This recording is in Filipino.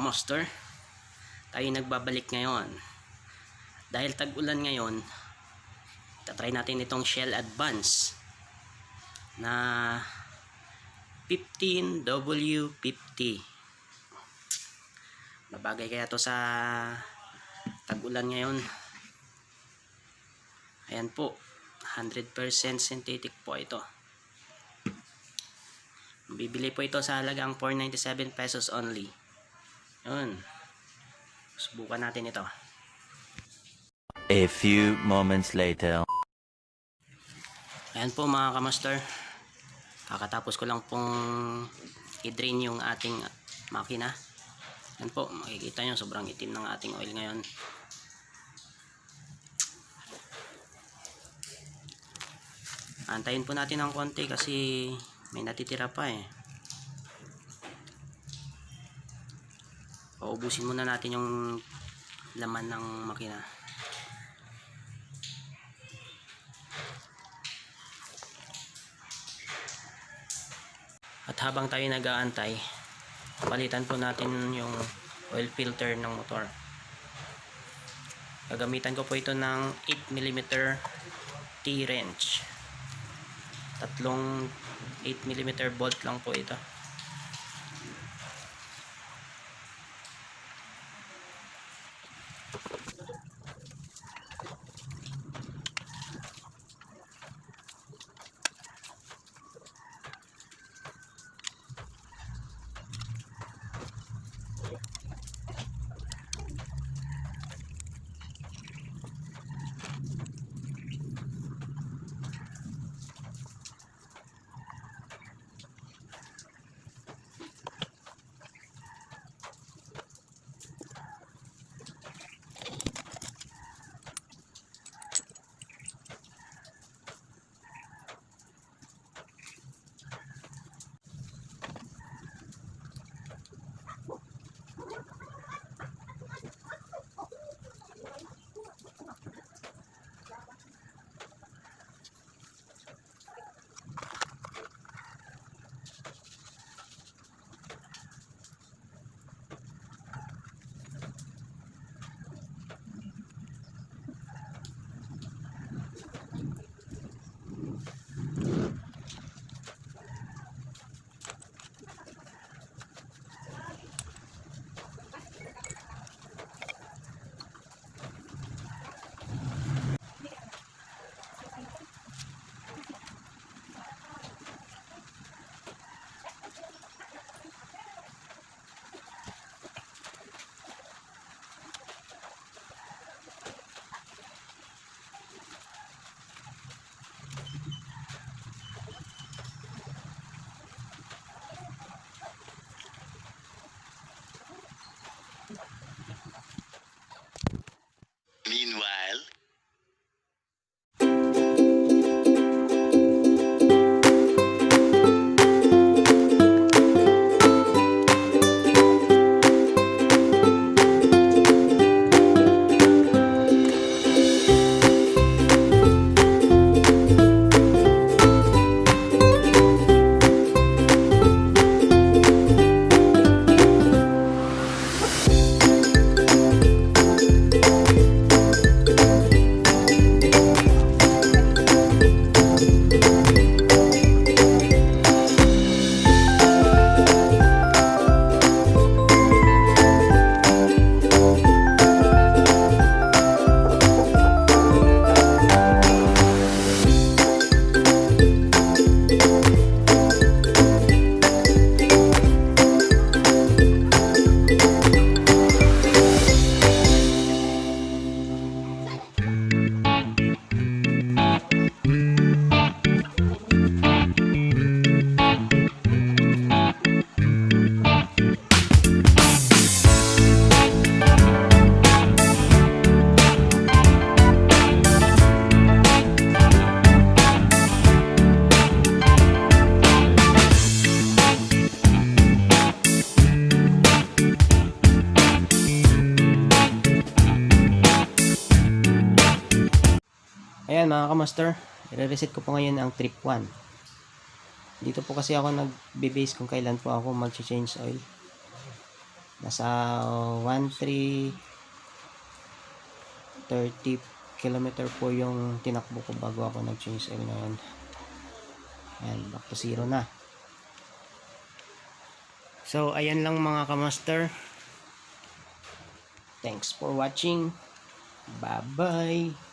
kamaster, tayo nagbabalik ngayon. Dahil tag-ulan ngayon, tatry natin itong Shell Advance na 15W-50. Babagay kaya to sa tag-ulan ngayon. Ayan po, 100% synthetic po ito. Bibili po ito sa halagang 497 pesos only. Yun. Subukan natin ito. A few moments later. Ayan po mga kamaster. Kakatapos ko lang pong i-drain yung ating makina. Ayan po, makikita nyo sobrang itim ng ating oil ngayon. Antayin po natin ng konti kasi may natitira pa eh. Paubusin muna natin yung laman ng makina. At habang tayo nag-aantay, palitan po natin yung oil filter ng motor. Gagamitan ko po ito ng 8mm T-wrench. Tatlong 8mm bolt lang po ito. Meanwhile, Ayan mga kamaster, i-reset ko po ngayon ang trip 1. Dito po kasi ako nagbe-base kung kailan po ako mag-change oil. Nasa 1330 kilometer po yung tinakbo ko bago ako nag-change oil ngayon. Ayan, back to zero na. So, ayan lang mga kamaster. Thanks for watching. Bye-bye.